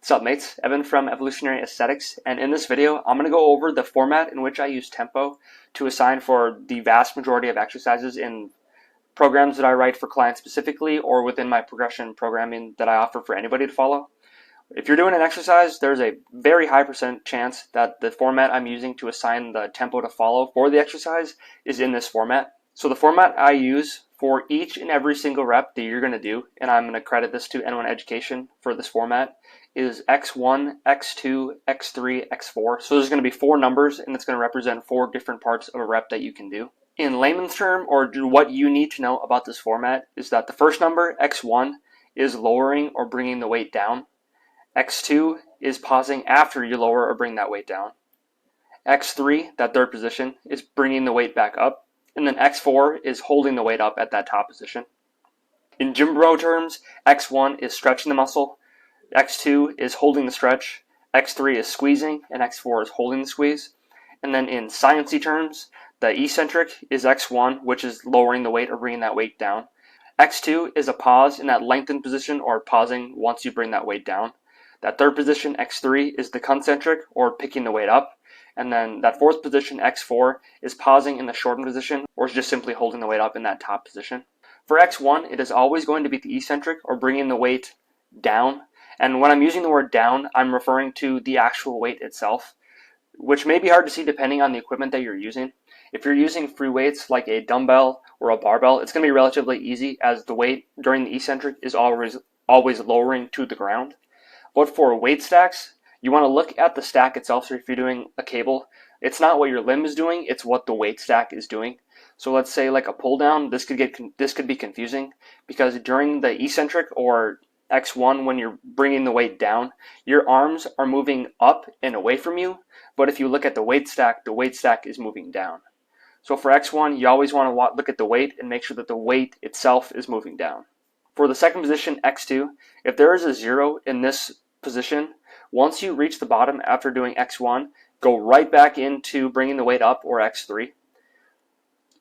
What's up, mates? Evan from Evolutionary Aesthetics, and in this video I'm going to go over the format in which I use tempo to assign for the vast majority of exercises in programs that I write for clients specifically or within my progression programming that I offer for anybody to follow. If you're doing an exercise, there's a very high % chance that the format I'm using to assign the tempo to follow for the exercise is in this format. So the format I use for each and every single rep that you're going to do, and I'm going to credit this to N1 Education for this format, is X1, X2, X3, X4. So there's going to be 4 numbers, and it's going to represent 4 different parts of a rep that you can do. In layman's term, or what you need to know about this format, is that the first number, X1, is lowering or bringing the weight down. X2 is pausing after you lower or bring that weight down. X3, that third position, is bringing the weight back up. And then X4 is holding the weight up at that top position. In gym bro terms, X1 is stretching the muscle, X2 is holding the stretch, X3 is squeezing, and X4 is holding the squeeze. And then in sciencey terms, the eccentric is X1, which is lowering the weight or bringing that weight down. X2 is a pause in that lengthened position or pausing once you bring that weight down. That third position, X3, is the concentric or picking the weight up. And then that fourth position, X4, is pausing in the shortened position or just simply holding the weight up in that top position. For X1, it is always going to be the eccentric or bringing the weight down. And when I'm using the word down, I'm referring to the actual weight itself, which may be hard to see depending on the equipment that you're using. If you're using free weights like a dumbbell or a barbell, it's going to be relatively easy as the weight during the eccentric is always lowering to the ground. But for weight stacks, you want to look at the stack itself. So if you're doing a cable, it's not what your limb is doing, it's what the weight stack is doing. So let's say like a pull down, this could be confusing because during the eccentric or X1, when you're bringing the weight down, your arms are moving up and away from you. But if you look at the weight stack is moving down. So for X1, you always want to look at the weight and make sure that the weight itself is moving down. For the second position, X2, if there is a 0 in this position, once you reach the bottom after doing X1, go right back into bringing the weight up, or X3.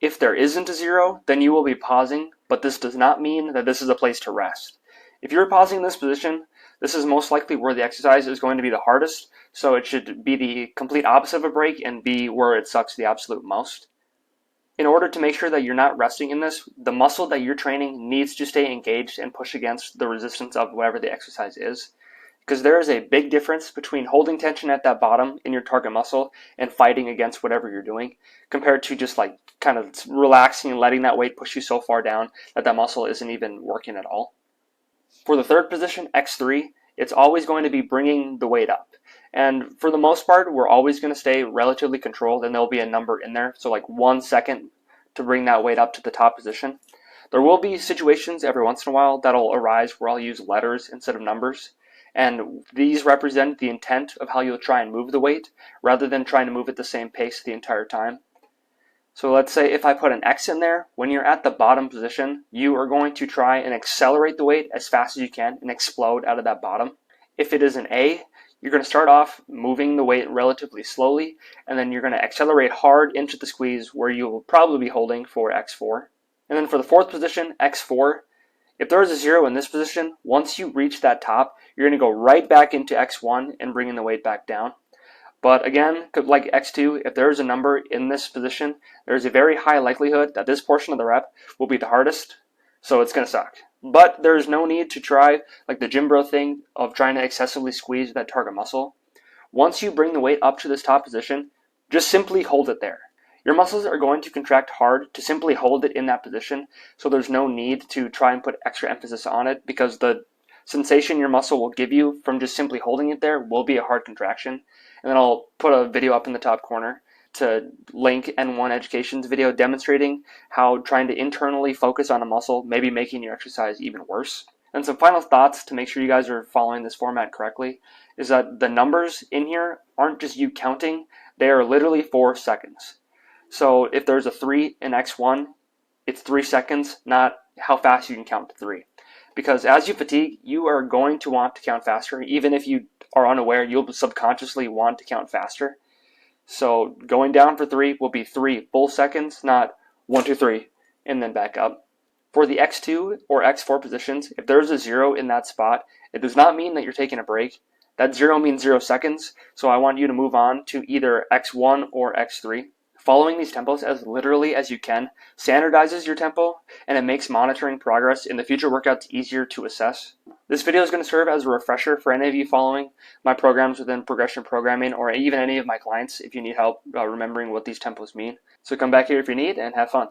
If there isn't a 0, then you will be pausing, but this does not mean that this is a place to rest. If you're pausing in this position, this is most likely where the exercise is going to be the hardest, so it should be the complete opposite of a break and be where it sucks the absolute most. In order to make sure that you're not resting in this, the muscle that you're training needs to stay engaged and push against the resistance of whatever the exercise is. Because there is a big difference between holding tension at that bottom in your target muscle and fighting against whatever you're doing, compared to just like kind of relaxing and letting that weight push you so far down that that muscle isn't even working at all. For the third position, X3, it's always going to be bringing the weight up. And for the most part, we're always going to stay relatively controlled, and there'll be a number in there, so like 1 second to bring that weight up to the top position. There will be situations every once in a while that'll arise where I'll use letters instead of numbers. And these represent the intent of how you'll try and move the weight rather than trying to move at the same pace the entire time. So let's say if I put an X in there, when you're at the bottom position, you are going to try and accelerate the weight as fast as you can and explode out of that bottom. If it is an A, you're going to start off moving the weight relatively slowly, and then you're going to accelerate hard into the squeeze where you will probably be holding for X4. And then for the fourth position, X4, if there is a 0 in this position, once you reach that top, you're going to go right back into X1 and bringing the weight back down. But again, like X2, if there is a number in this position, there's a very high likelihood that this portion of the rep will be the hardest, so it's going to suck. But there's no need to try like the gym bro thing of trying to excessively squeeze that target muscle. Once you bring the weight up to this top position, just simply hold it there. Your muscles are going to contract hard to simply hold it in that position, so there's no need to try and put extra emphasis on it because the sensation your muscle will give you from just simply holding it there will be a hard contraction. And then I'll put a video up in the top corner to link N1 Education's video demonstrating how trying to internally focus on a muscle may be making your exercise even worse. And some final thoughts to make sure you guys are following this format correctly is that the numbers in here aren't just you counting, they are literally 4 seconds. So if there's a 3 in X1, it's 3 seconds, not how fast you can count to 3. Because as you fatigue, you are going to want to count faster. Even if you are unaware, you'll subconsciously want to count faster. So going down for 3 will be 3 full seconds, not 1, 2, 3, and then back up. For the X2 or X4 positions, if there's a 0 in that spot, it does not mean that you're taking a break. That 0 means 0 seconds, so I want you to move on to either X1 or X3. Following these tempos as literally as you can standardizes your tempo, and it makes monitoring progress in the future workouts easier to assess. This video is going to serve as a refresher for any of you following my programs within progression programming, or even any of my clients if you need help remembering what these tempos mean. So come back here if you need, and have fun.